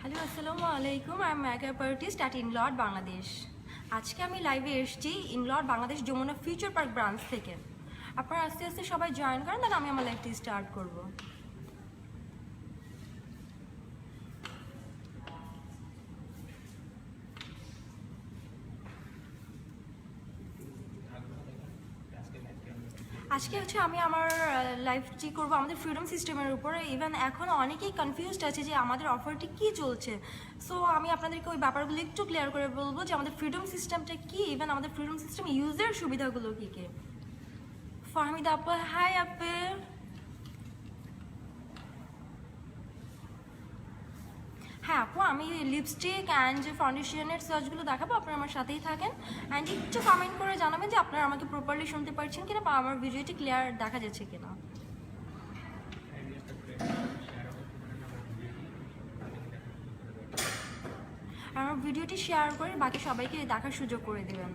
Hello, আসসালামু আলাইকুম। আমি makeup artist at Inlot Bangladesh. আজকে আমি লাইভে এসেছি Inlot Bangladesh Jamuna Future Park branch থেকে। আপনারা আস্তে আস্তে সবাই জয়েন করেন, তাহলে আমি আমার লাইভটি স্টার্ট করব। আজকে হচ্ছে আমি আমার লাইভটি করব আমাদের ফ্রিডম সিস্টেমের উপরে। ইভেন এখন অনেকেই কনফিউজড আছে যে আমাদের অফারটি কি চলছে। সো আমি আপনাদেরকে ওই ব্যাপারগুলো একটু ক্লিয়ার করে বলবো যে আমাদের ফ্রিডম সিস্টেমটা কি, ইভেন আমাদের ফ্রিডম সিস্টেম ইউজের সুবিধাগুলো কী কী। ফাহমিদা আপু, হাই আপু। হ্যাঁ আপু, আমি লিপস্টিক অ্যান্ড ফাউন্ডেশনের সার্চগুলো দেখাবো, আপনারা আমার সাথেই থাকেন। অ্যান্ড একটু কমেন্ট করে জানাবেন যে আপনারা আমাকে প্রপারলি শুনতে পারছেন কিনা বা আমার ভিডিওটি ক্লিয়ার দেখা যাচ্ছে কিনা। আমার ভিডিওটি শেয়ার করে বাকি সবাইকে দেখার সুযোগ করে দেবেন।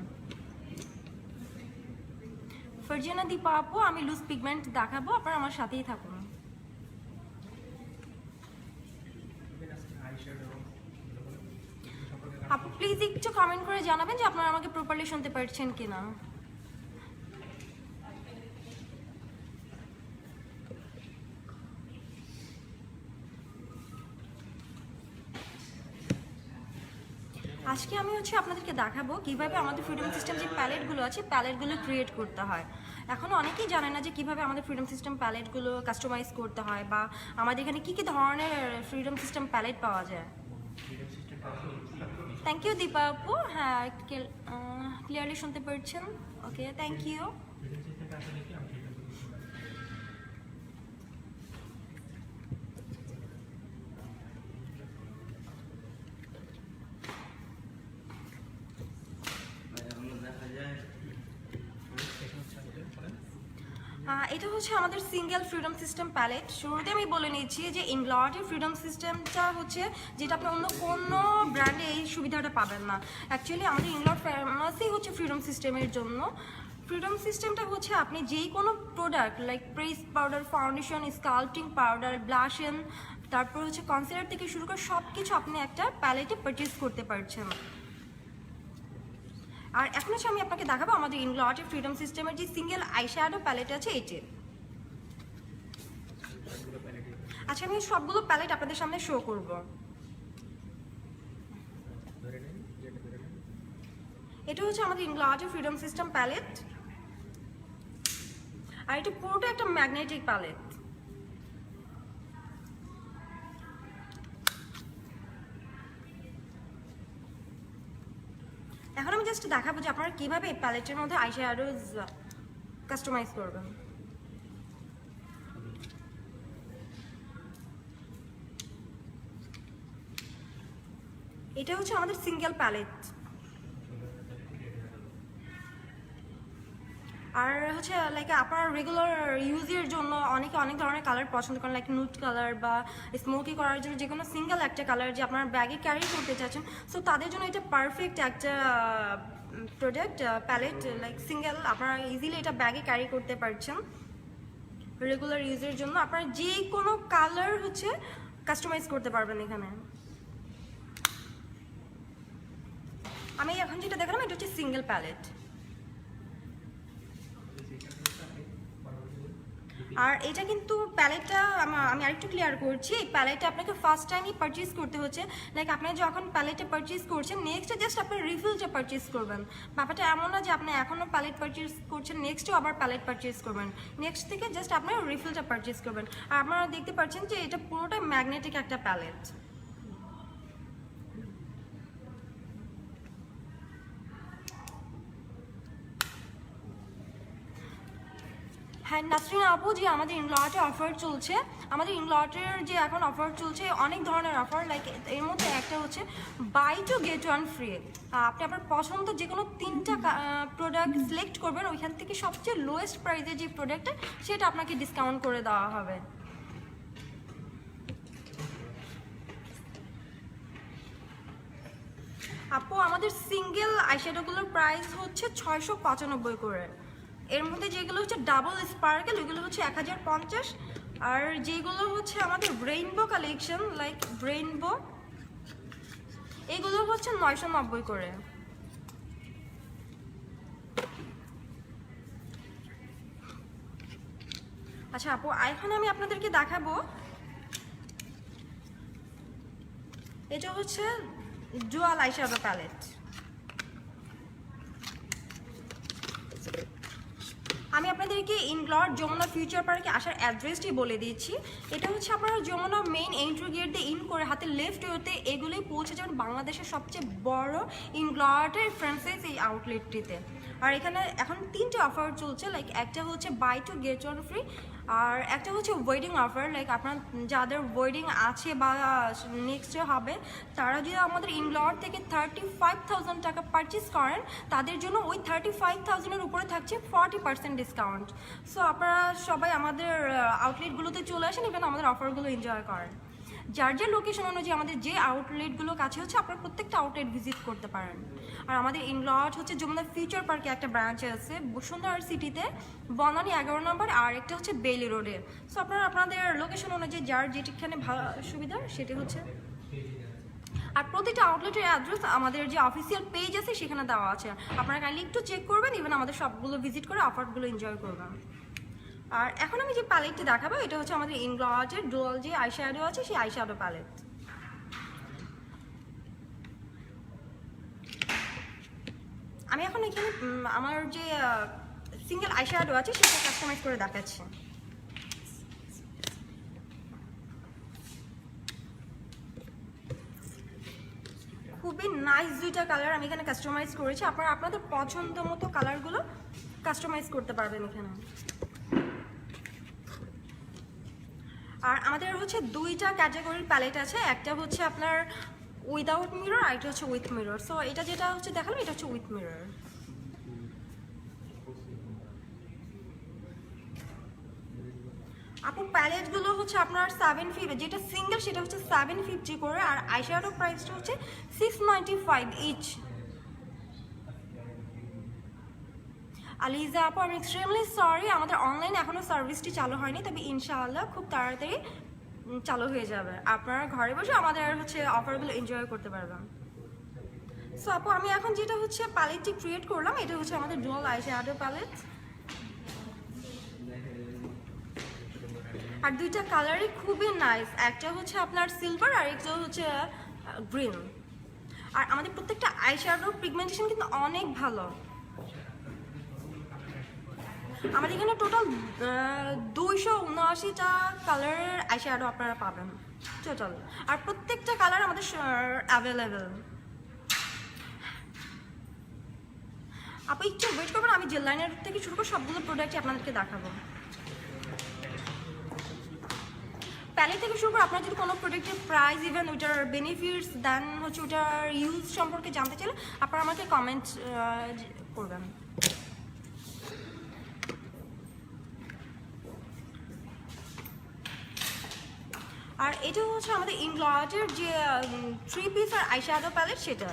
ফারজানা দীপা আপু, আমি লুজ পিগমেন্ট দেখাবো, আপনারা আমার সাথেই থাকুন। আপু প্লিজ একটু কমেন্ট করে জানাবেন যে আপনারা আমাকে প্রপারলি শুনতে পারছেন কিনা। আজকে আমি আপনাদেরকে দেখাবো কিভাবে আমাদের ফ্রিডম সিস্টেম যে প্যালেটগুলো আছে প্যালেটগুলো ক্রিয়েট করতে হয়। এখন অনেকেই জানে না যে কিভাবে আমাদের ফ্রিডম সিস্টেম প্যালেটগুলো কাস্টমাইজ করতে হয় বা আমাদের এখানে কী কী ধরনের ফ্রিডম সিস্টেম প্যালেট পাওয়া যায়। থ্যাংক ইউ দীপা আপু, হ্যাঁ ক্লিয়ারলি শুনতে পারছেন। ওকে, থ্যাংক ইউ। এটা হচ্ছে আমাদের সিঙ্গেল ফ্রিডম সিস্টেম প্যালেট। শুরুতে আমি বলে নিচ্ছি যে ইনলটের ফ্রিডম সিস্টেমটা হচ্ছে যেটা আপনি অন্য কোনো ব্র্যান্ডে এই সুবিধাটা পাবেন না। অ্যাকচুয়ালি আমাদের ইনলট ফেমাসই হচ্ছে ফ্রিডম সিস্টেমের জন্য। ফ্রিডম সিস্টেমটা হচ্ছে আপনি যেই কোনো product like press powder, foundation, sculpting powder, blush on, তারপর হচ্ছে কনসিলার থেকে শুরু করে সব কিছু আপনি একটা প্যালেটে পারচেজ করতে পারছেন। আর এখন হচ্ছে আমি আপনাকে দেখাবো আমাদের ইনলটের ফ্রিডম সিস্টেমের যে সিঙ্গেল আইশ্যাডো প্যালেট আছে এটি। আচ্ছা, আমি সবগুলো প্যালেট আপনাদের সামনে শো করব। এটা হচ্ছে আমাদের ইনলটের ফ্রিডম সিস্টেম প্যালেট, আর এটা পুরোটা একটা ম্যাগনেটিক প্যালেট। এখন আমি জাস্ট দেখাবো যে আপনারা কিভাবে এই প্যালেটের মধ্যে আইশ্যাডোজ কাস্টমাইজ করবেন। এটা হচ্ছে আমাদের সিঙ্গেল প্যালেট। আর হচ্ছে লাইক আপনার রেগুলার ইউজের জন্য অনেকে অনেক ধরনের কালার পছন্দ করেন, লাইক নুড কালার বা স্মোকি করার জন্য যে কোনো সিঙ্গেল একটা কালার যে আপনার ব্যাগে ক্যারি করতে চাচ্ছেন, সো তাদের জন্য এটা পারফেক্ট একটা প্রোডাক্ট প্যালেট। লাইক সিঙ্গেল আপনারা ইজিলি এটা ব্যাগে ক্যারি করতে পারছেন রেগুলার ইউজের জন্য। আপনারা যে কোনো কালার হচ্ছে কাস্টমাইজ করতে পারবেন এখানে। আমি এখন যেটা দেখালাম এটা হচ্ছে সিঙ্গেল প্যালেট। আর এটা কিন্তু প্যালেটটা আমি আরেকটু ক্লিয়ার করছি, এই প্যালেটটা আপনাকে ফার্স্ট টাইমই পারচেজ করতে হচ্ছে। লাইক আপনি যখন প্যালেটটা পারচেজ করছেন নেক্সটে জাস্ট আপনি রিফিলটা পারচেজ করবেন। ব্যাপারটা এমন না যে আপনি এখনও প্যালেট পারচেজ করছেন নেক্সটেও আবার প্যালেট পারচেজ করবেন, নেক্সট থেকে জাস্ট আপনি রিফিলটা পারচেজ করবেন। আর আপনারা দেখতে পাচ্ছেন যে এটা পুরোটাই ম্যাগনেটিক একটা প্যালেট। হ্যাঁ নাসরিন আপু, যে আমাদের ইনলটে অফার চলছে, আমাদের ইনলটের যে এখন অফার চলছে অনেক ধরনের অফার, লাইক এর মধ্যে একটা হচ্ছে buy two get one free. আপনি আপনার পছন্দ যে কোনো 3টা প্রোডাক্ট সিলেক্ট করবেন, ওইখান থেকে সবচেয়ে লোয়েস্ট প্রাইসে যে প্রোডাক্টটা সেটা আপনাকে ডিসকাউন্ট করে দেওয়া হবে। আপু আমাদের সিঙ্গেল আইশ্যাডোগুলোর প্রাইস হচ্ছে 695 করে। এর মধ্যে যেগুলো হচ্ছে ডাবল স্পার্কেল ওইগুলো হচ্ছে 1050, আর যেগুলো হচ্ছে আমাদের রেইনবো কালেকশন লাইক রেইনবো এগুলো হচ্ছে 990 করে। আচ্ছা আপু, এখন আমি আপনাদেরকে দেখাবো, এটা হচ্ছে ডুয়াল আইশ্যাডো প্যালেট। আমি আপনাদেরকে ইনগ্লট যমুনা ফিউচার পার্কে আসার অ্যাড্রেসটি বলে দিচ্ছি। এটা হচ্ছে আপনারা যমুনা মেইন এন্ট্রি গেট দিয়ে ইন করে হাতে লেফট ওয়েতে এগুলোই পৌঁছে যাবেন বাংলাদেশের সবচেয়ে বড় ইনগ্লটের ফ্র্যাঞ্চাইজ এই আউটলেটটিতে। আর এখানে এখন 3টে অফার চলছে, লাইক একটা হচ্ছে buy two get one free, আর একটা হচ্ছে ওয়েডিং অফার, লাইক আপনার যাদের ওয়েডিং আছে বা নেক্সটে হবে তারা যদি আমাদের ইনগ্লট থেকে 35,000 টাকা পারচেস করেন তাদের জন্য ওই 35,000-এর উপরে থাকছে 40% ডিসকাউন্ট। সো আপনারা সবাই আমাদের আউটলেটগুলোতে চলে আসেন, ইভেন আমাদের অফারগুলো এনজয় করেন। যার যে লোকেশন অনুযায়ী আমাদের যে আউটলেটগুলো কাছে হচ্ছে আপনারা প্রত্যেকটা আউটলেট ভিজিট করতে পারেন। আর আমাদের ইনলট হচ্ছে যমুনা ফিউচার পার্কে একটা ব্রাঞ্চ আছে বসুন্ধরা সিটিতে, বনানী 11 নম্বর, আর একটা হচ্ছে বেইলি রোডে। সো আপনারা আপনাদের লোকেশন অনুযায়ী যার যেটিখানে ভালো সুবিধা সেটি হচ্ছে। আর প্রতিটা আউটলেটের অ্যাড্রেস আমাদের যে অফিসিয়াল পেজ আছে সেখানে দেওয়া আছে, আপনারা কাইন্ডলি একটু চেক করবেন, ইভেন আমাদের সবগুলো ভিজিট করে অফারগুলো এনজয় করবেন। আর এখন আমি যে প্যালেটটি দেখাবো এটা হচ্ছে আমাদের ইনগ্লটের ডুয়াল যে আইশ্যাডো আছে সেই আইশ্যাডো প্যালেট। আমি এখন এখানে আমার যে সিঙ্গেল আইশ্যাডো আছে সেটা কাস্টমাইজ করে দেখাচ্ছি। খুবই নাইস দুইটা কালার আমি এখানে কাস্টমাইজ করেছি, আপনারা আপনাদের পছন্দ মতো কালারগুলো কাস্টমাইজ করতে পারবেন এখানে। আর আমাদের হচ্ছে 2টা ক্যাটাগরির প্যালেট আছে, একটা হচ্ছে আপনার উইদাউট মিরর আর একটা হচ্ছে উইথ মিরর। সো এটা যেটা হচ্ছে দেখালাম এটা হচ্ছে উইথ মিরর। আপু প্যালেটগুলো হচ্ছে আপনার 750, যেটা সিঙ্গেল সেটা হচ্ছে 750 করে, আর আইশ্যাডো প্রাইসটা হচ্ছে 695 ইচ। আলিজা আপু আমি এক্সট্রিমলি সরি, আমাদের অনলাইন এখনও সার্ভিসটি চালু হয়নি, তবে ইনশাআল্লাহ খুব তাড়াতাড়ি চালু হয়ে যাবে, আপনারা ঘরে বসে আমাদের হচ্ছে অফারগুলো এনজয় করতে পারবেন। সো আপু আমি এখন যেটা হচ্ছে প্যালেটটি ক্রিয়েট করলাম এটা হচ্ছে আমাদের ডুয়াল আইশ্যাডো প্যালেট, আর দুইটা কালারই খুবই নাইস, একটা হচ্ছে আপনার সিলভার আর একটা হচ্ছে গ্রিন। আর আমাদের প্রত্যেকটা আইশ্যাডোর পিগমেন্টেশন কিন্তু অনেক ভালো। আমাদের এখানে টোটাল 279টা কালারের আইশ্যাডো আপনারা পাবেন টোটাল, আর প্রত্যেকটা কালার আমাদের অ্যাভেলেবেল। আপনি একটু ওয়েট করবেন, আমি জেল লাইনার থেকে শুরু করে সবগুলো প্রোডাক্টই আপনাদেরকে দেখাবো। প্যালেট থেকে শুরু করে আপনার যদি কোনো প্রোডাক্টের প্রাইস ইভেন ওইটার বেনিফিটস দেন হচ্ছে ওইটার ইউজ সম্পর্কে জানতে চাইলে আপনারা আমাকে কমেন্ট করবেন। আর এটা হচ্ছে আমাদের ইনগ্লটের যে 3 পিস আর আইশ্যাডো প্যালেট সেটা।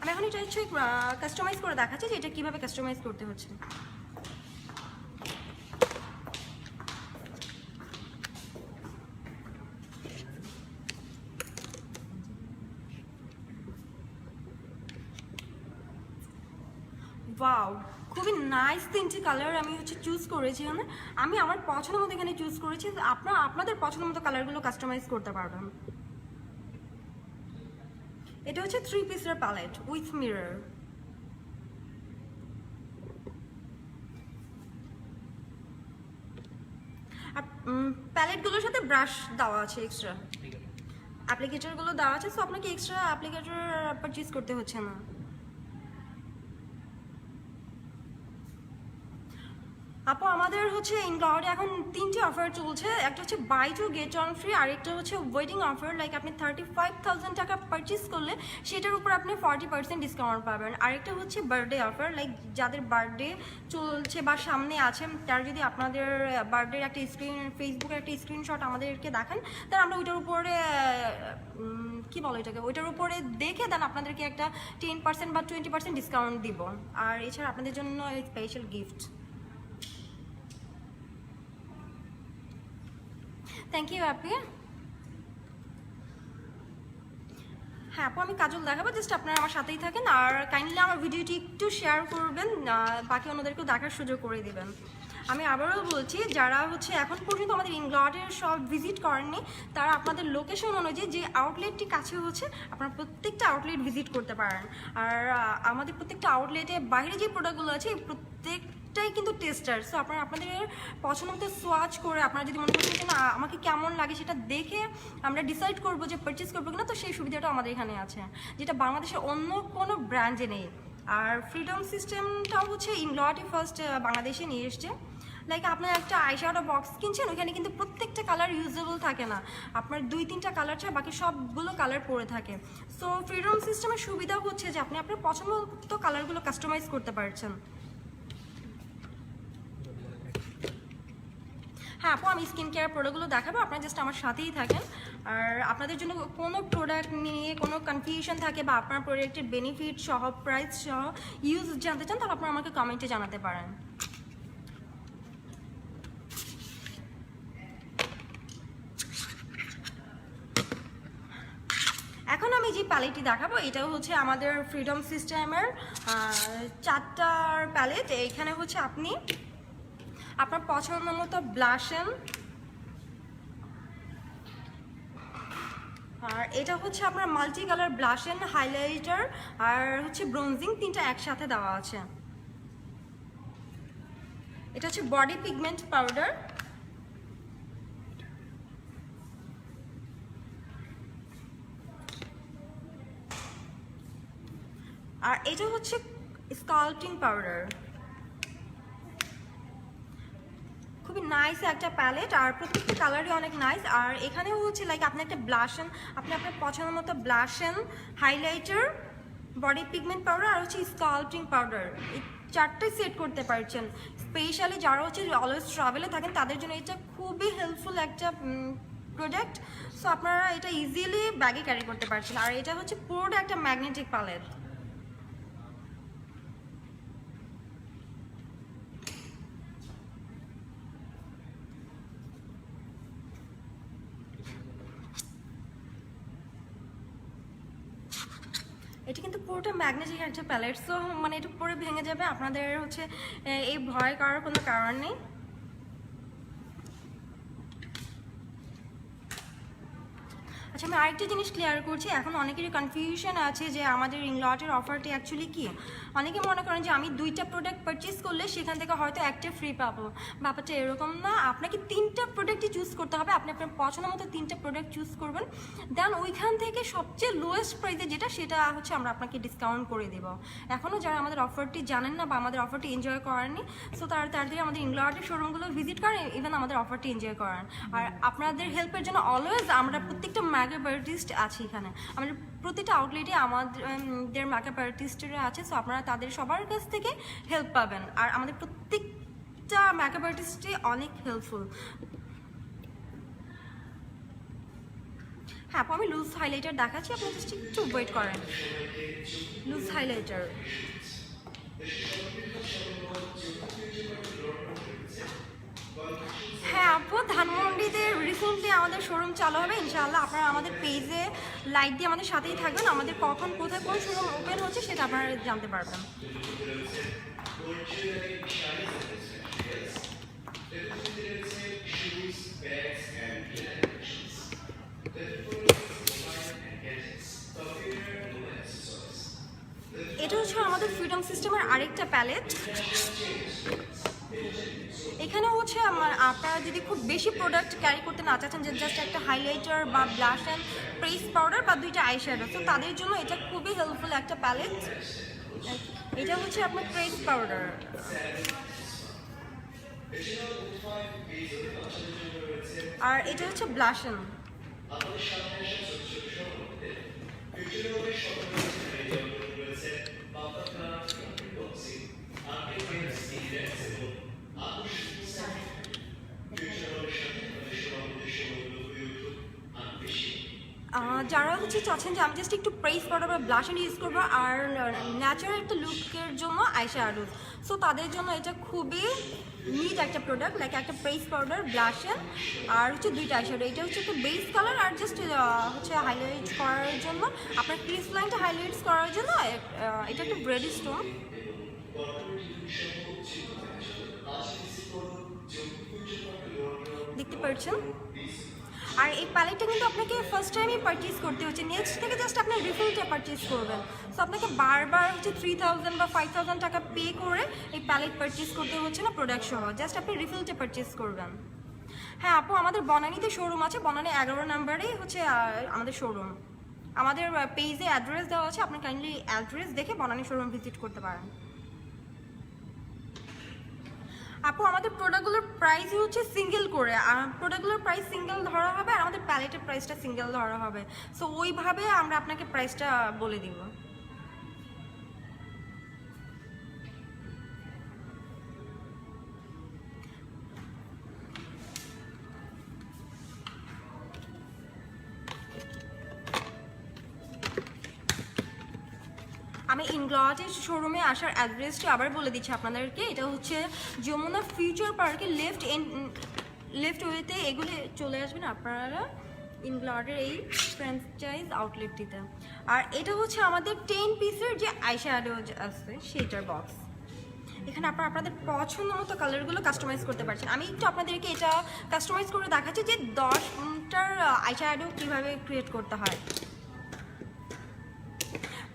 আমি এখন এটা হচ্ছে কাস্টমাইজ করে দেখাচ্ছি যে এটা কীভাবে কাস্টমাইজ করতে হচ্ছে। ওয়াও খুবই নাইস 3টি কালার আমি হচ্ছে চুজ করেছি এখানে, আমি আমার পছন্দ মতো এখানে চুজ করেছি, আপনারা আপনাদের পছন্দ মতো কালারগুলো কাস্টমাইজ করতে পারবেন। এটা হচ্ছে 3 পিসের প্যালেট উইথ মিরর। আর প্যালেটগুলোর সাথে ব্রাশ দেওয়া আছে এক্সট্রা। অ্যাপ্লিকেটরগুলো দেওয়া আছে, সো আপনাকে এক্সট্রা অ্যাপ্লিকেটর পারচেজ করতে হচ্ছে না। আপু আমাদের হচ্ছে ইনক্লাউডে এখন 3টি অফার চলছে। একটা হচ্ছে buy two get one free, আর একটা হচ্ছে ওয়েডিং অফার। লাইক আপনি 35,000 টাকা পারচেস করলে সেটার উপর আপনি 40% ডিসকাউন্ট পাবেন। আরেকটা হচ্ছে বার্থডে অফার, লাইক যাদের বার্থডে চলছে বা সামনে আছে, তারা যদি আপনাদের বার্থডের একটা ফেসবুকের একটা স্ক্রিনশট আমাদেরকে দেখান, তাহলে আমরা ওইটার উপরে কি বলো এটাকে, ওইটার উপরে দেখে দেন আপনাদেরকে একটা 10% বা 20% ডিসকাউন্ট দিব। আর এছাড়া আপনাদের জন্য স্পেশাল গিফট। থ্যাংক ইউ আপি। হ্যাঁ আপু আমি কাজল দেখাবো, জাস্ট আপনারা আমার সাথেই থাকেন আর কাইন্ডলি আমার ভিডিওটি একটু শেয়ার করবেন, বাকি অন্যদেরকেও দেখার সুযোগ করে দেবেন। আমি আবারও বলছি, যারা হচ্ছে এখন পর্যন্ত আমাদের ইনগ্লডের সব ভিজিট করেননি, তারা আপনাদের লোকেশন অনুযায়ী যে আউটলেটটি কাছে হচ্ছে আপনারা প্রত্যেকটা আউটলেট ভিজিট করতে পারেন। আর আমাদের প্রত্যেকটা আউটলেটে বাইরে যে প্রোডাক্টগুলো আছে প্রত্যেকটাই কিন্তু টেস্টার, সো আপনারা আপনাদের পছন্দ মতো সোয়াচ করে আপনারা যদি মনে করছেন যে না আমাকে কেমন লাগে সেটা দেখে আমরা ডিসাইড করবো যে পারচেস করবো কিনা, তো সেই সুবিধাটা আমাদের এখানে আছে, যেটা বাংলাদেশের অন্য কোনো ব্র্যান্ডে নেই। আর ফ্রিডম সিস্টেমটাও হচ্ছে ইনগ্লডই ফার্স্ট বাংলাদেশে নিয়ে এসছে। লাইক আপনার একটা আইশ্যাডো বক্স কিনছেন, ওইখানে কিন্তু প্রত্যেকটা কালার ইউজেবল থাকে না, আপনার 2-3টা কালার ছাড়া বাকি সবগুলো কালার পড়ে থাকে। সো ফ্রিডম সিস্টেমের সুবিধা হচ্ছে যে আপনি আপনার পছন্দ মতো কালারগুলো কাস্টমাইজ করতে পারছেন। হ্যাঁ আপু আমি স্কিন কেয়ার প্রোডাক্টগুলো দেখাবো, আপনারা জাস্ট আমার সাথেই থাকেন। আর আপনাদের জন্য কোনো প্রোডাক্ট নিয়ে কোনো কনফিউশন থাকে বা আপনার প্রোডাক্টের বেনিফিট সহ প্রাইস সহ ইউজ জানতে চান, তাহলে আপনারা আমাকে কমেন্টে জানাতে পারেন। এখন আমি যে প্যালেটটি দেখাবো এটাও হচ্ছে আমাদের ফ্রিডম সিস্টেমের 4টার প্যালেট। এইখানে হচ্ছে আপনি আপনার পছন্দ মতো ব্লাশন, আর এটা হচ্ছে আপনার মাল্টি কালার ব্লাশন, হাইলাইটার আর হচ্ছে ব্রোনজিং, 3টা একসাথে দেওয়া আছে। এটা হচ্ছে বডি পিগমেন্ট পাউডার, আর এটা হচ্ছে স্কাল্পটিং পাউডার। খুবই নাইস একটা প্যালেট, আর প্রত্যেকটা কালারই অনেক নাইস। আর এখানেও হচ্ছে লাইক আপনি একটা ব্লাশন, আপনি আপনার পছন্দ মতো blush on, highlighter, body pigment powder আর হচ্ছে স্কাল্পটিং পাউডার, এই 4টাই সেট করতে পারছেন। স্পেশালি যারা হচ্ছে অলওয়েজ ট্রাভেলে থাকেন তাদের জন্য এটা খুবই হেল্পফুল একটা প্রোডাক্ট। সো আপনারা এটা ইজিলি ব্যাগে ক্যারি করতে পারছেন। আর এটা হচ্ছে পুরোটা একটা ম্যাগনেটিক প্যালেট। এটা কিন্তু পুরোটা ম্যাগনেটিক একটা প্যালেট, সো মানে এটা পুরো ভেঙে যাবে, আপনাদের হচ্ছে এই ভয় করার কোনো কারণ নেই। আচ্ছা আমি আরেকটা জিনিস ক্লিয়ার করছি, এখন অনেকেরই কনফিউশন আছে যে আমাদের ইনগ্লডের অফারটি অ্যাকচুয়ালি কি। অনেকে মনে করেন যে আমি 2টা প্রোডাক্ট পারচেস করলে সেখান থেকে হয়তো একটা ফ্রি পাবো, ব্যাপারটা এরকম না। আপনাকে 3টা প্রোডাক্টই চুজ করতে হবে, আপনি আপনার পছন্দ মতো 3টা প্রোডাক্ট চুজ করবেন, দেন ওইখান থেকে সবচেয়ে লোয়েস্ট প্রাইসে যেটা সেটা হচ্ছে আমরা আপনাকে ডিসকাউন্ট করে দেবো। এখনও যারা আমাদের অফারটি জানেন না বা আমাদের অফারটি এনজয় করেননি, সো তারা তাড়াতাড়ি আমাদের ইনগ্লডের শোরুমগুলো ভিজিট করেন, ইভেন আমাদের অফারটি এনজয় করেন। আর আপনাদের হেল্পের জন্য অলওয়েজ আমরা প্রত্যেকটা মেকআপ আর্টিস্ট আছি এখানে, আমাদের প্রতিটা আউটলেটে আমাদের মেকআপ আর্টিস্টরা আছে, সো আপনারা তাদের সবার কাছ থেকে হেল্প পাবেন। আর আমাদের প্রত্যেকটা মেকআপ আর্টিস্টই অনেক হেল্পফুল। হ্যাঁ আমি লুজ হাইলাইটার দেখাচ্ছি, আপনি জাস্ট একটু ওয়েট করেন। লুজ হাইলাইটার হ্যাঁ আপু, ধানমন্ডিতে রিসেন্টলি আমাদের শোরুম চালু হবে ইনশাআল্লাহ। আপনারা আমাদের পেজে লাইক দিয়ে আমাদের সাথেই থাকবেন, আমাদের কখন কোথায় কোন শোরুম ওপেন হচ্ছে সেটা আপনারা জানতে পারবেন। এটা হচ্ছে আমাদের ফ্রিডম সিস্টেমের আরেকটা প্যালেট। এখানে হচ্ছে আপনারা যদি খুব বেশি প্রোডাক্ট ক্যারি করতে না চাচ্ছেন, যে জাস্ট একটা হাইলাইটার বা ব্লাশ অ্যান্ড প্রেস পাউডার বা দুইটা আইশ্যাডো, তো তাদের জন্য এটা খুবই হেল্পফুল একটা প্যালেট। এটা হচ্ছে আপনার প্রেস পাউডার, আর এটা হচ্ছে ব্লাশন। যারা হচ্ছে চাচ্ছেন যে আমি জাস্ট একটু প্রেস পাউডার বা ব্লাশন ইউজ করবো আর ন্যাচারাল একটা লুকের জন্য আইশ্যাডো, সো তাদের জন্য এটা খুবই নিট একটা প্রোডাক্ট। লাইক একটা প্রেস পাউডার, ব্লাশন আর হচ্ছে দুইটা আইশ্যাডো। এটা হচ্ছে একটা বেস কালার আর জাস্ট হচ্ছে হাইলাইট করার জন্য, আপনার ক্রিস লাইনটা হাইলাইটস করার জন্য। এটা একটা ব্রেড স্টোন, দেখতে পাচ্ছেন। আর এই প্যালেটটা কিন্তু আপনাকে ফার্স্ট টাইমই পারচেজ করতে হচ্ছে, নেক্সট থেকে জাস্ট আপনি রিফিলটা পারচেজ করবেন। সো আপনাকে বারবার হচ্ছে 3000 বা 5000 টাকা পে করে এই প্যালেট পারচেজ করতে হচ্ছে না প্রোডাক্ট সহ, জাস্ট আপনি রিফিলটা পারচেজ করবেন। হ্যাঁ আপু, আমাদের বনানীতে শোরুম আছে, বনানী 11 নম্বরেই হচ্ছে আমাদের শোরুম। আমাদের পেজে অ্যাড্রেস দেওয়া আছে, আপনি কাইন্ডলি অ্যাড্রেস দেখে বনানী শোরুম ভিজিট করতে পারেন। আপু, আমাদের প্রোডাক্টগুলোর প্রাইস হচ্ছে সিঙ্গেল করে, আর প্রোডাক্টগুলোর প্রাইস সিঙ্গেল ধরা হবে আর আমাদের প্যালেটের প্রাইসটা সিঙ্গেল ধরা হবে। সো ওইভাবে আমরা আপনাকে প্রাইসটা বলে দিব। আমি ইনগ্লটের শোরুমে আসার অ্যাড্রেসটি আবার বলে দিচ্ছি আপনাদেরকে। এটা হচ্ছে যমুনা ফিউচার পার্কের লেফট ওয়েতে এগুলো চলে আসবেন আপনারা ইনগ্লটের এই ফ্র্যাঞ্চাইজ আউটলেটটিতে। আর এটা হচ্ছে আমাদের 10 পিসের যে আইশ্যাডো আছে সেটার বক্স। এখানে আপনারা আপনাদের পছন্দ মতো কালারগুলো কাস্টমাইজ করতে পারছেন। আমি একটু আপনাদেরকে এটা কাস্টমাইজ করে দেখাচ্ছি যে 10টার আইশ্যাডো কীভাবে ক্রিয়েট করতে হয়।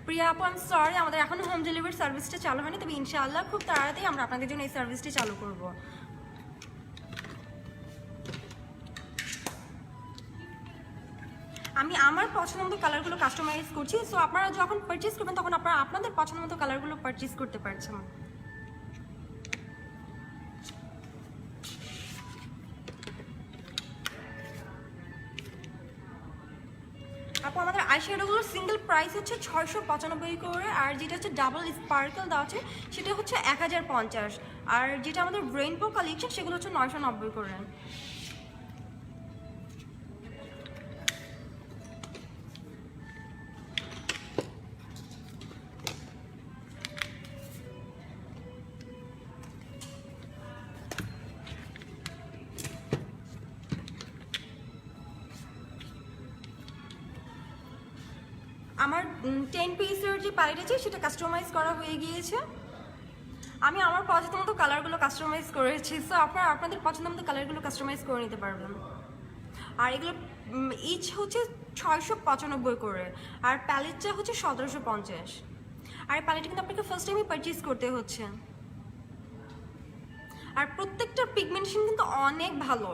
প্রিয়া আপু, আমি সরি, আমাদের এখনও হোম ডেলিভারি সার্ভিসটা চালু হয়নি, তবে ইনশাআল্লাহ খুব তাড়াতাড়ি আমরা আপনাদের জন্য এই সার্ভিসটি চালু করব। আমি আমার পছন্দ মতো কালারগুলো কাস্টমাইজ করছি, সো আপনারা যখন পারচেজ করবেন তখন আপনারা আপনাদের পছন্দ মতো কালারগুলো পারচেজ করতে পারছেন। আপু, আমাদের আইশ্যাডোগুলোর সিঙ্গেল প্রাইস হচ্ছে 695 করে, আর যেটা হচ্ছে ডাবল স্পার্কেল দেওয়া আছে সেটা হচ্ছে 1050, আর যেটা আমাদের রেইনবো কালেকশন সেগুলো হচ্ছে 990 করে। আমার 10 পিসের যে প্যালেট আছে সেটা কাস্টমাইজ করা হয়ে গিয়েছে। আমি আমার পছন্দ মতো কালারগুলো কাস্টমাইজ করেছি, সো আপনারা আপনাদের পছন্দ মতো কালারগুলো কাস্টমাইজ করে নিতে পারবেন। আর এগুলো ইচ হচ্ছে 695 করে, আর প্যালেটটা হচ্ছে 1750। আর এই প্যালেটটা কিন্তু আপনাকে ফার্স্ট টাইমই পারচেজ করতে হচ্ছে। আর প্রত্যেকটা পিগমেন্টেশন কিন্তু অনেক ভালো।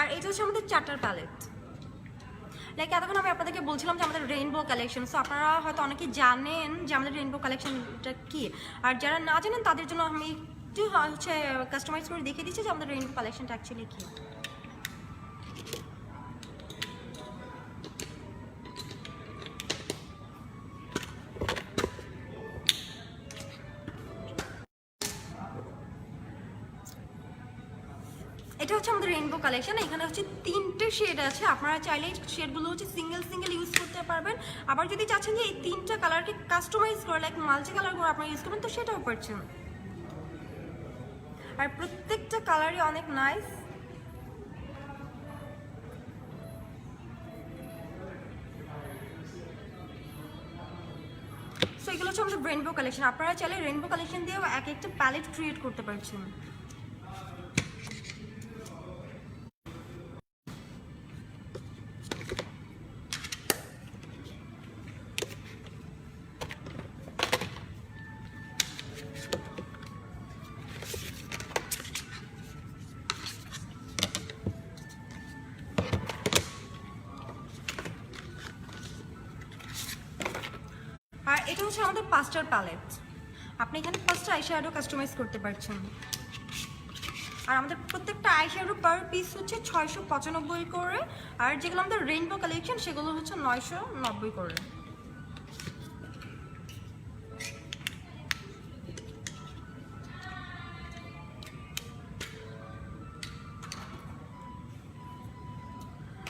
আর এটা হচ্ছে আমাদের 4টার প্যালেট। লাইক এতক্ষণ আমি আপনাদেরকে বলছিলাম যে আমাদের রেইনবো কালেকশন, সো আপনারা হয়তো অনেকে জানেন যে আমাদের রেইনবো কালেকশনটা কী, আর যারা না জানেন তাদের জন্য আমি একটু হচ্ছে কাস্টমাইজ করে দেখিয়ে দিচ্ছি যে আমাদের রেইনবো কালেকশনটা অ্যাকচুয়ালি কী। এটা হচ্ছে আমাদের রেইনবো কালেকশন। এখানে হচ্ছে 3টে শেড আছে, আপনারা চাইলে শেডগুলো হচ্ছে সিঙ্গেল ইউজ করতে পারবেন। আবার যদি চাচ্ছেন যে এই 3টা কালারকে কাস্টমাইজ করে লাইক মাল্টি কালার করে আপনারা ইউজ করবেন, তো সেটাও পারছেন। আর প্রত্যেকটা কালারই অনেক নাইস। সো এগুলো হচ্ছে আমাদের রেইনবো কালেকশন, আপনারা চাইলে রেইনবো কালেকশন দিয়েও এক একটা প্যালেট ক্রিয়েট করতে পারছেন। আর এটা হচ্ছে আমাদের পাস্টার প্যালেট, আপনি এখানে 5টা আইশ্যাডো কাস্টমাইজ করতে পারছেন। আর আমাদের প্রত্যেকটা আইশ্যাডো পার পিস হচ্ছে 695 করে, আর যেগুলো আমাদের রেইনবো কালেকশন সেগুলো হচ্ছে 990 করে।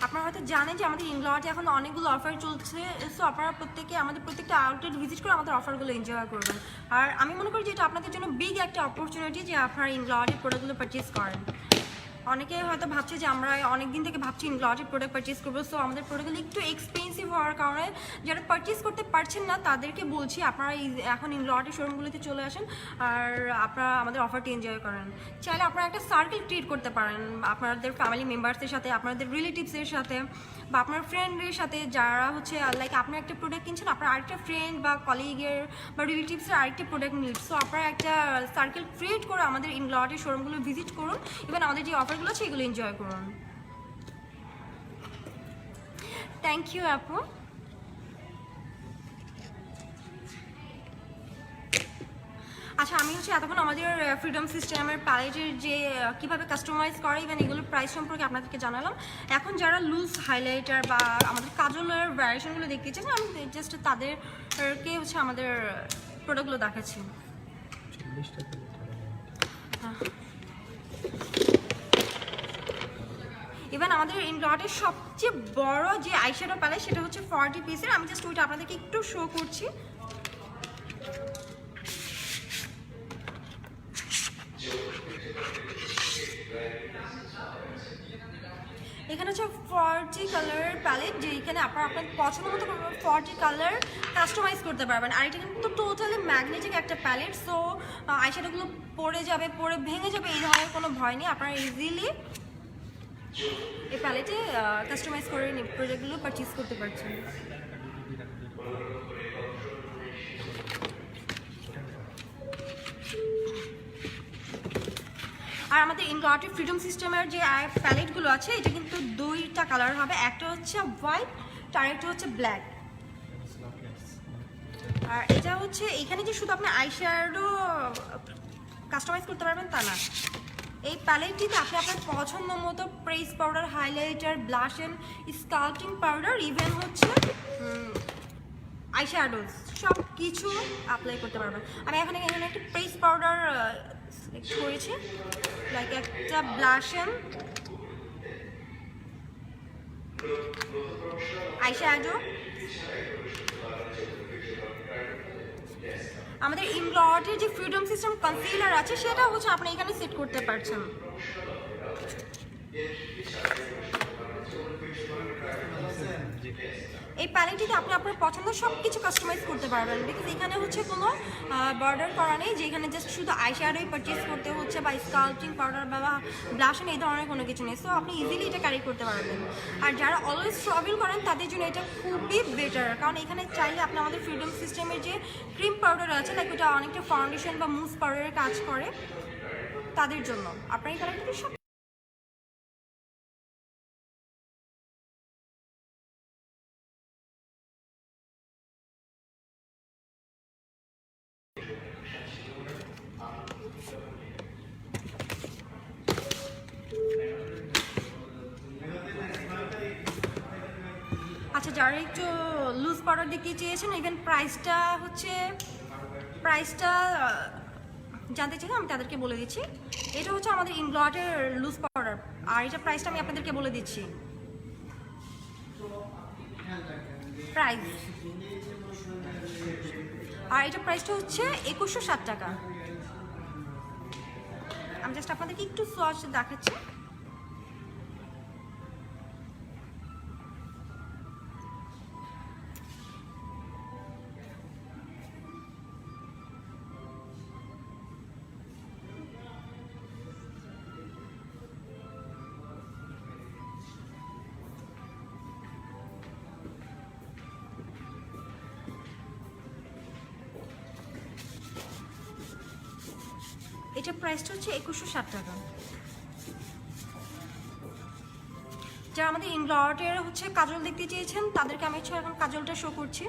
আপনারা হয়তো জানেন যে আমাদের ইংলটে এখন অনেকগুলো অফার চলছে, সো আপনারা প্রত্যেকে আমাদের প্রত্যেকটা আউটলেট ভিজিট করে আমাদের অফারগুলো এনজয় করবেন। আর আমি মনে করি যে এটা আপনাদের জন্য বিগ একটা অপরচুনিটি যে আপনারা ইংলটের প্রোডাক্টগুলো পারচেস করেন। অনেকে হয়তো ভাবছে যে আমরা অনেক দিন থেকে ভাবছি ইংলটের প্রোডাক্ট পারচেস করবো, সো আমাদের প্রোডাক্টগুলো একটু এক্সপেন্সিভ হওয়ার কারণে যারা পারচেস করতে পারছেন না তাদেরকে বলছি আপনারা এখন ইংলটের শোরুমগুলোতে চলে আসেন আর আপনারা আমাদের অফারটি এনজয় করেন। চাইলে আপনারা একটা সার্কেল ক্রিয়েট করতে পারেন আপনাদের ফ্যামিলি মেম্বার্সের সাথে, আপনাদের রিলেটিভসের সাথে, বা আপনার ফ্রেন্ডের সাথে, যারা হচ্ছে লাইক আপনি একটা প্রোডাক্ট কিনছেন, আপনার আরেকটা ফ্রেন্ড বা কলিগের বা রিলেটিভসের আরেকটা প্রোডাক্ট নিড, সো আপনারা একটা সার্কেল ক্রিয়েট করে আমাদের ইংলটের শোরুমগুলো ভিজিট করুন, ইভেন আমাদের যে অফারগুলো আছে এগুলো এনজয় করুন। থ্যাংক ইউ আপু। আচ্ছা, আমি হচ্ছে এতক্ষণ আমাদের ফ্রিডম সিস্টেমের প্যালেটের যে কীভাবে কাস্টমাইজ করে ইভেন এগুলোর প্রাইস সম্পর্কে আপনাদেরকে জানালাম। এখন যারা লুজ হাইলাইটার বা আমাদের কাজলের ভ্যারিয়েশনগুলো দেখতে চান, আমি জাস্ট তাদেরকে হচ্ছে আমাদের প্রোডাক্টগুলো দেখাচ্ছি। ইভেন আমাদের ইনলটের সবচেয়ে বড় যে আইশ্যাডো প্যালেট সেটা হচ্ছে 40 পিসের, আমি জাস্ট ওইটা আপনাদেরকে একটু শো করছি। এখানে হচ্ছে 40 কালারের প্যালেট, যে এখানে আপনারা আপনার পছন্দ মতো 40 কালার কাস্টমাইজ করতে পারবেন। আর এটা কিন্তু টোটালি ম্যাগনেটিক একটা প্যালেট, সো আইশ্যাডোগুলো পড়ে যাবে, পড়ে ভেঙে যাবে এই ধরনের কোনো ভয় নেই। আপনারা ইজিলি এই প্যালেটে কাস্টমাইজ করে প্রোডাক্টগুলো পারচেজ করতে পারছেন। আর আমাদের ইনলটের ফ্রিডম সিস্টেমের যে প্যালেটগুলো আছে এটা কিন্তু 2টা কালার হবে, একটা হচ্ছে হোয়াইট আর একটা হচ্ছে ব্ল্যাক। আর এটা হচ্ছে এখানে যে শুধু আপনি আইশ্যাডো কাস্টমাইজ করতে পারবেন তা না, এই প্যালেটটিতে আপনি আপনার পছন্দ মতো press powder, highlighter, blush and sculpting powder, even হচ্ছে আইশ্যাডোজ সব কিছু অ্যাপ্লাই করতে পারবেন। আমি এখানে একটা প্রেস পাউডার সিলেক্ট করেছি, লাইক একটা ব্লাশ এন্ড আইশ্যাডো। আমাদের ইনলটের যে ফ্রিডম সিস্টেম কনসিলার আছে সেটা হচ্ছে আপনি এখানে সেট করতে পারছেন। এই প্যালেটটিতে আপনি আপনার পছন্দ সব কিছু কাস্টমাইজ করতে পারবেন, বিকজ এখানে হচ্ছে কোনো বর্ডার করা নেই যে এখানে জাস্ট শুধু আইশ্যাডোই পারচেজ করতে হচ্ছে বা স্কাল্পটিং পাউডার বা ব্লাশ এই ধরনের কোনো কিছু নেই, সো আপনি ইজিলি এটা ক্যারি করতে পারবেন। আর যারা অলওয়েজ ট্রাভেল করেন তাদের জন্য এটা খুবই বেটার, কারণ এখানে চাইলে আপনি আমাদের ফ্রিডম সিস্টেমের যে ক্রিম পাউডার আছে লাইক ওটা অনেকটা ফাউন্ডেশন বা মুস পাউডারের কাজ করে, তাদের জন্য আপনার এই প্যালেটটি সব। আচ্ছা, যারা একটু লুজ পাউডার দেখতে চেয়েছেন, ইভেন প্রাইসটা জানতে চাইলে আমি তাদেরকে বলে দিচ্ছি। এটা হচ্ছে আমাদের ইনলটের লুজ পাউডার, আর এটা প্রাইসটা আমি আপনাদেরকে বলে দিচ্ছি। প্রাইস আর এটা প্রাইসটা হচ্ছে 2160 টাকা। আমি জাস্ট আপনাদেরকে একটু সোয়াচ দেখাচ্ছি। এটা প্রাইসটা হচ্ছে 2160 টাকা। যারা আমাদের ইংলটের হচ্ছে কাজল দেখতে চেয়েছেন তাদেরকে আমি হচ্ছে এখন কাজলটা শো করছি।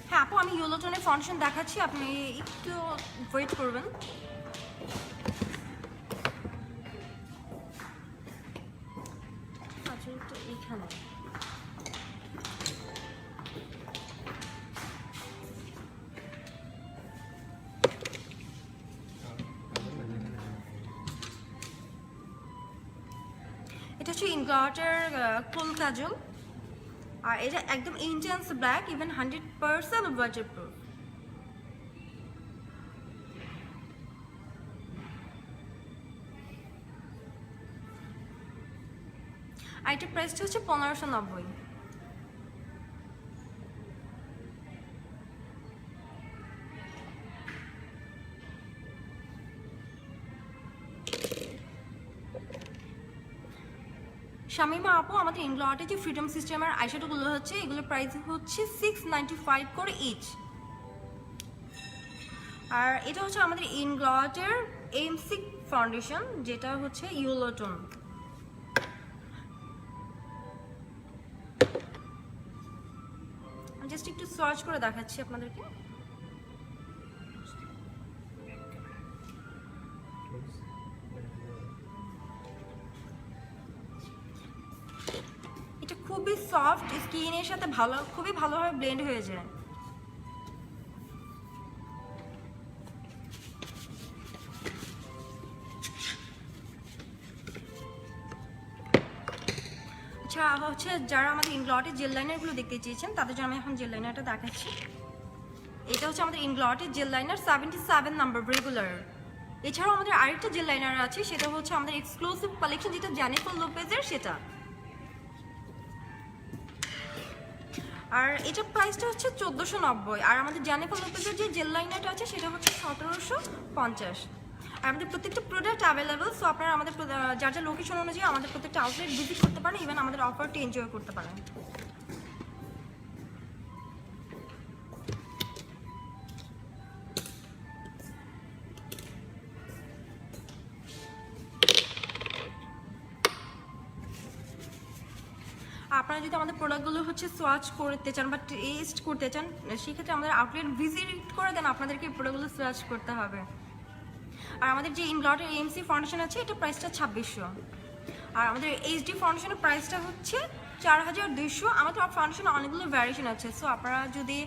হ্যাঁ আপু, আমি ইয়েলো টোনের ফাউন্ডেশন দেখাচ্ছি, আপনি একটু ওয়েট করবেন। কাজলটা এইখানে। এটা হচ্ছে ইনগ্লটের কোল কাজল, আর এটা একদম ইন্টেন্স ব্ল্যাক, ইভেন 100% ওয়াটারপ্রুফ। আর এটা প্রাইসটা হচ্ছে 1590। শামিমা আপু, আমাদের ইংলটে যে ফ্রিডম সিস্টেমের আইশ্যাডোগুলো হচ্ছে এগুলোর প্রাইস হচ্ছে 695 করে ইচ। আর এটা হচ্ছে আমাদের ইংলটের এমসি ফাউন্ডেশন, যেটা হচ্ছে ইয়েলো টোন। জাস্ট একটু সার্চ করে দেখাচ্ছি আপনাদেরকে। এটা খুবই সফট, স্কিনের সাথে খুবই ভালোভাবে ব্লেন্ড হয়ে যায়। আচ্ছা হচ্ছে যারা আমাদের ইংলটের জেল লাইনারগুলো দেখতে চেয়েছেন তাদের জন্য আমি এখন জেল লাইনারটা দেখাচ্ছি। এটা হচ্ছে আমাদের ইংলটের জেল লাইনার 77 নাম্বার রেগুলার। এছাড়াও আমাদের আরেকটা জেল লাইনার আছে, সেটা হচ্ছে আমাদের এক্সক্লুসিভ কালেকশন, যেটা জেনিফার লোপেজের সেটা। আর এটা প্রাইসটা হচ্ছে 1490। আর আমাদের জেনিফার লোপেজের যে জেল লাইনারটা আছে সেটা হচ্ছে 1750। আর আমাদের প্রত্যেকটা প্রোডাক্ট অ্যাভেলেবল, সো আপনারা আমাদের যার যার লোকেশন অনুযায়ী আমাদের প্রত্যেকটা আউটলেট ভিজিট করতে পারেন, ইভেন আমাদের অফারটি এনজয় করতে পারেন। আপনারা যদি আমাদের প্রোডাক্টগুলো হচ্ছে সোয়াচ করতে চান বা টেস্ট করতে চান, সেক্ষেত্রে আমাদের আউটলেট ভিজিট করে দেন, আপনাদেরকে এই প্রোডাক্টগুলো সোয়াচ করতে হবে। আর আমাদের যে ইনগ্লটের এমসি ফাউন্ডেশন আছে এটা প্রাইসটা 2600। আর আমাদের এইচডি ফাউন্ডেশনের প্রাইসটা হচ্ছে 4200। আমাদের ফাউন্ডেশনে অনেকগুলো ভ্যারিয়েশন আছে, সো আপনারা যদি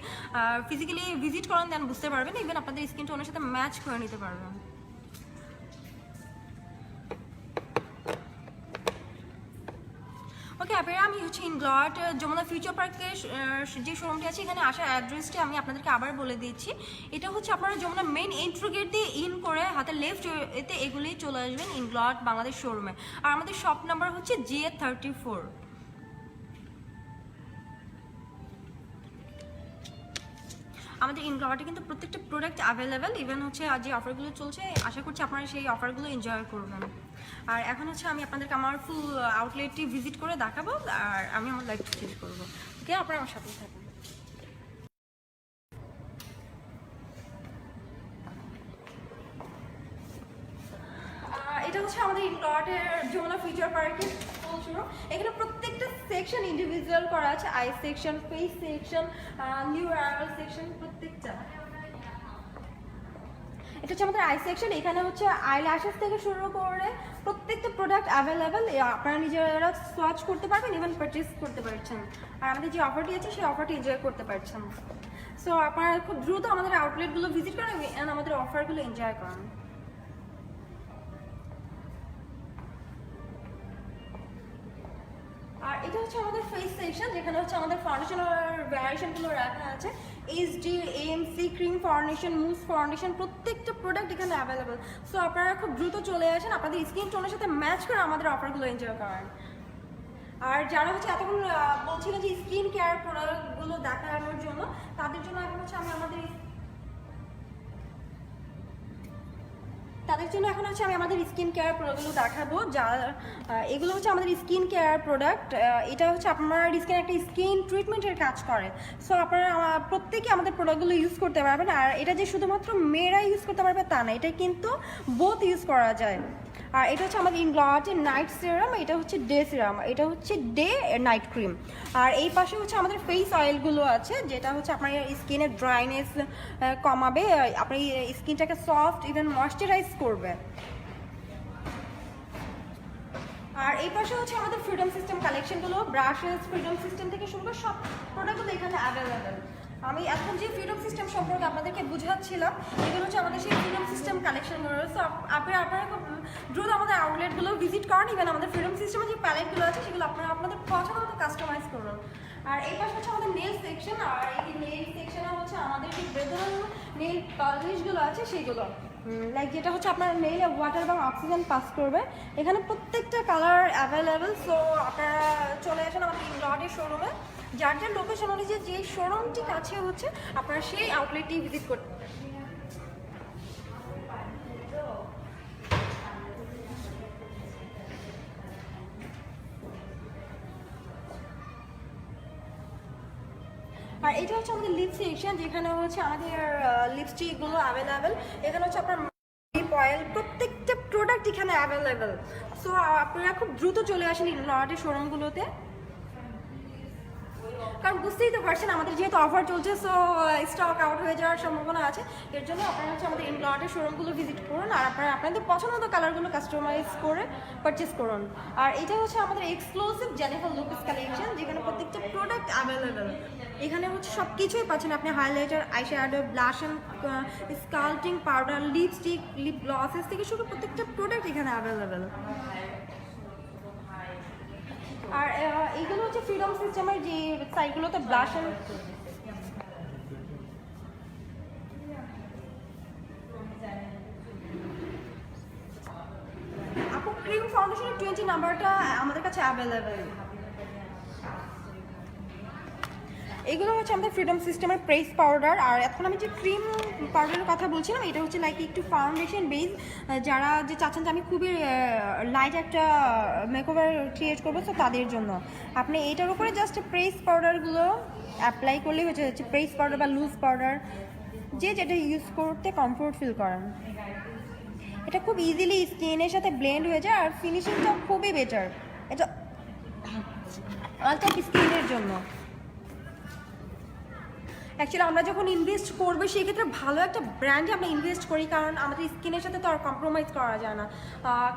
ফিজিক্যালি ভিজিট করেন দেন বুঝতে পারবেন, ইভেন আপনাদের স্কিন টোনের সাথে ম্যাচ করে নিতে পারবেন। ওকে আপনারা, আমি হচ্ছে ইনগ্লট যমুনা ফিউচার পার্কের যে শোরুমটি আছে এখানে আসার অ্যাড্রেসটি আমি আপনাদেরকে আবার বলে দিচ্ছি। এটা হচ্ছে আপনারা যমুনা মেইন এন্ট্রি গেট দিয়ে ইন করে হাতে লেফট এতে এগুলি চলে আসবেন ইনগ্লট বাংলাদেশ শোরুমে। আর আমাদের শপ নাম্বার হচ্ছে GA34। আমাদের ইনগ্লটে কিন্তু প্রত্যেকটা প্রোডাক্ট অ্যাভেলেবেল, ইভেন হচ্ছে যে অফারগুলো চলছে আশা করছি আপনারা সেই অফারগুলো এনজয় করবেন। আর এখন হচ্ছে আমি আপনাদেরকে আমার ফুল আউটলেটটি ভিজিট করে দেখাবো, আর আমি আমার লাইফ চেঞ্জ করবো। ওকে, আপনারা আমার সাথেই থাকুন। এটা হচ্ছে আমাদের ইনগ্লটের যমুনা ফিউচার পার্কের শোরুম। এখানে প্রত্যেকটা সেকশন ইন্ডিভিজুয়াল করা আছে, I section, face section, new arrival section, প্রত্যেকটা। এটা হচ্ছে আমাদের আই সেকশন। এখানে হচ্ছে আই ল্যাশেস থেকে শুরু করে প্রত্যেকটা প্রোডাক্ট অ্যাভেলেবেল, আপনারা নিজেরা সোয়াচ করতে পারবেন, ইভেন পারচেস করতে পারছেন। আর আমাদের যে অফারটি আছে সেই অফারটি এনজয় করতে পারছেন। সো আপনারা খুব দ্রুত আমাদের আউটলেটগুলো ভিজিট করেন এবং আমাদের অফারগুলো এনজয় করেন। আর এটা হচ্ছে আমাদের ফেস সেকশন, যেখানে হচ্ছে আমাদের ফাউন্ডেশনের ভ্যারিয়েশনগুলো রাখা আছে। HD, AMC, cream foundation, mousse foundation, প্রত্যেকটা প্রোডাক্ট এখানে অ্যাভেলেবল। সো আপনারা খুব দ্রুত চলে আসেন, আপনাদের স্কিন টোনের সাথে ম্যাচ করে আমাদের অফারগুলো এনজয় করেন। আর যারা হচ্ছে এতক্ষণ বলছিলেন যে স্কিন কেয়ার প্রোডাক্টগুলো দেখানোর জন্য, তাদের জন্য এখন হচ্ছে আমি আমাদের তাদের জন্য এখন হচ্ছে আমি আমাদের স্কিন কেয়ার প্রোডাক্টগুলো দেখাবো, যা এগুলো হচ্ছে আমাদের স্কিন কেয়ার প্রোডাক্ট। এটা হচ্ছে আপনার স্কিন একটা স্কিন ট্রিটমেন্টের কাজ করে। সো আপনারা প্রত্যেকে আমাদের প্রোডাক্টগুলো ইউজ করতে পারবেন। আর এটা যে শুধুমাত্র মেয়েরা ইউজ করতে পারবে তা না, এটা কিন্তু বোথ ইউজ করা যায়। আর এটা হচ্ছে আমাদের ইনগ্লটের নাইট সিরাম, এটা হচ্ছে ডে সিরাম, এটা হচ্ছে ডে নাইট ক্রিম। আর এই পাশে হচ্ছে আমাদের ফেস অয়েলগুলো আছে, যেটা হচ্ছে আপনার স্কিনের ড্রাইনেস কমাবে, আপনার স্কিনটাকে সফট ইভেন ময়শ্চারাইজ করবে। আর এই পাশে হচ্ছে আমাদের ফ্রিডম সিস্টেম কালেকশনগুলো, ব্রাশেস ফ্রিডম সিস্টেম থেকে শুরু করে সব প্রোডাক্টগুলো এখানে অ্যাভেলেবেল। আমি এখন যে ফ্রিডম সিস্টেম সম্পর্কে আপনাদেরকে বুঝাচ্ছিলাম, এগুলো হচ্ছে আমাদের সেই ফ্রিডম সিস্টেম কালেকশনগুলো। সো আপনারা খুব দ্রুত আমাদের আউটলেটগুলো ভিজিট করেন, ইভেন আমাদের ফ্রিডম সিস্টেমের যে প্যালেটগুলো আছে সেগুলো আপনারা আপনাদের পছন্দ মতো কাস্টমাইজ করুন। আর এই পাশে হচ্ছে আমাদের নেল সেকশন, আর এই নেল সেকশনে হচ্ছে আমাদের যে বেদন নেল পলিশগুলো আছে সেগুলো, লাইক যেটা হচ্ছে আপনার নেইলে ওয়াটার এবং অক্সিজেন পাস করবে। এখানে প্রত্যেকটা কালার অ্যাভেলেবেল। সো আপনারা চলে আসেন আমাদের ইনগ্লটের শোরুমে, যার যার লোকেশন অনুযায়ী যে শোরুমটি কাছে হচ্ছে আপনারা সেই আউটলেটটি ভিজিট করতে পারেন। আর এটা হচ্ছে আমাদের লিপ সেকশন, যেখানে হচ্ছে আমাদের লিপস্টিকগুলো অ্যাভেলেবেল। এখানে হচ্ছে আপনার লিপ অয়েল, প্রত্যেকটা প্রোডাক্ট এখানে অ্যাভেলেবেল। সো আপনারা খুব দ্রুত চলে আসেন ইনগ্লটের শোরুমগুলোতে, কারণ বুঝতেই তো পারছেন আমাদের যেহেতু অফার চলছে, সো স্টক আউট হয়ে যাওয়ার সম্ভাবনা আছে। এর জন্য আপনারা হচ্ছে আমাদের ইনগ্লটের শোরুমগুলো ভিজিট করুন, আর আপনারা আপনাদের পছন্দ মতো কালারগুলো কাস্টমাইজ করে পারচেস করুন। আর এটা হচ্ছে আমাদের এক্সক্লুসিভ জেনিফার লুপিস কালেকশন, যেখানে প্রত্যেকটা প্রোডাক্ট অ্যাভেলেবেল। এখানে হচ্ছে সব কিছুই পাচ্ছেন আপনি, highlighter, eyeshadow, blush on, sculpting powder, lipstick, lip glosses থেকে শুরু প্রত্যেকটা প্রোডাক্ট এখানে অ্যাভেলেবেল। আর এইগুলো হচ্ছে ফ্রিডম সিস্টেমের যে সাইটগুলোতে ব্লাশন, আপু ক্রিম ফাউন্ডেশনের 20 নাম্বারটা আমাদের কাছে অ্যাভেলেবেল। এগুলো হচ্ছে আমাদের ফ্রিডম সিস্টেমের প্রেস পাউডার। আর এখন আমি যে ক্রিম পাউডারের কথা বলছিলাম, এটা হচ্ছে লাইক একটু ফাউন্ডেশন বেস, যারা যে চাচ্ছেন যে আমি খুবই লাইট একটা মেকওভার ক্রিয়েট করবো, তো তাদের জন্য আপনি এটার উপরে জাস্ট প্রেস পাউডারগুলো অ্যাপ্লাই করলেই হচ্ছে প্রেস পাউডার বা লুজ পাউডার, যে যেটা ইউজ করতে কমফোর্ট ফিল করেন। এটা খুব ইজিলি স্কিনের সাথে ব্লেন্ড হয়ে যায়, আর ফিনিশিংটাও খুবই বেটার। এটা অল টাইপ স্কিনের জন্য। অ্যাকচুয়ালি আমরা যখন ইনভেস্ট করবো সেক্ষেত্রে ভালো একটা ব্র্যান্ডে আমরা ইনভেস্ট করি, কারণ আমাদের স্কিনের সাথে তো আর কম্প্রোমাইজ করা যায় না।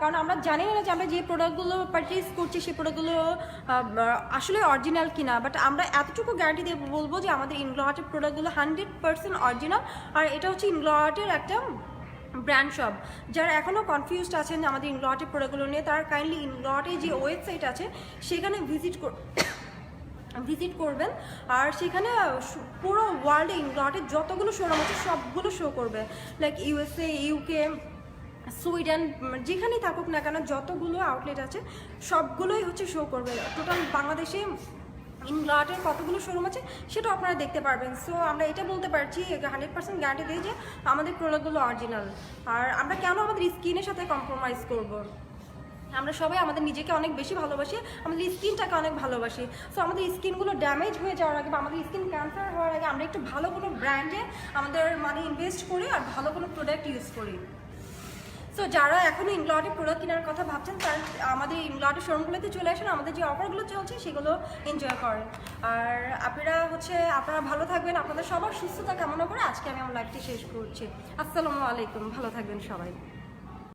কারণ আমরা জানি না যে আমরা যে প্রোডাক্টগুলো পারচেস করছি সেই প্রোডাক্টগুলো আসলে অরিজিনাল কিনা, বাট আমরা এতটুকু গ্যারান্টি দিয়ে বলবো যে আমাদের ইনগ্লটের প্রোডাক্টগুলো 100% অরিজিনাল। আর এটা হচ্ছে ইনগ্লটের একটা ব্র্যান্ড শপ। যারা এখনও কনফিউজড আছেন আমাদের ইনগ্লটের প্রোডাক্টগুলো নিয়ে, তারা কাইন্ডলি ইনগ্লটের যে ওয়েবসাইট আছে সেখানে ভিজিট করবেন। আর সেখানে পুরো ওয়ার্ল্ডে ইনগ্লটের যতগুলো শোরুম আছে সবগুলো শো করবে, লাইক ইউএসএ, ইউকে, সুইডেন, যেখানেই থাকুক না কেন যতগুলো আউটলেট আছে সবগুলোই হচ্ছে শো করবে। টোটাল বাংলাদেশে ইনগ্লটের কতগুলো শোরুম আছে সেটাও আপনারা দেখতে পারবেন। সো আমরা এটা বলতে পারছি 100% গ্যারান্টি দিই যে আমাদের প্রোডাক্টগুলো অরিজিনাল। আর আমরা কেন আমাদের স্কিনের সাথে কম্প্রোমাইজ করব? আমরা সবাই আমাদের নিজেকে অনেক বেশি ভালোবাসি, আমাদের স্কিনটাকে অনেক ভালোবাসি। সো আমাদের স্কিনগুলো ড্যামেজ হয়ে যাওয়ার আগে বা আমাদের স্কিন ক্যান্সার হওয়ার আগে আমরা একটু ভালো কোনো ব্র্যান্ডে আমাদের মানে ইনভেস্ট করি আর ভালো কোনো প্রোডাক্ট ইউজ করি। সো যারা এখনও ইনগ্লটের প্রোডাক্ট কেনার কথা ভাবছেন, তারা আমাদের ইনগ্লটের শোরুমগুলোতে চলে আসেন, আমাদের যে অফারগুলো চলছে সেগুলো এনজয় করেন। আর আপনারা ভালো থাকবেন, আপনাদের সবার সুস্থতা কামনা করে আজকে আমি আমার লাইভটি শেষ করছি। আসসালামু আলাইকুম, ভালো থাকবেন সবাই।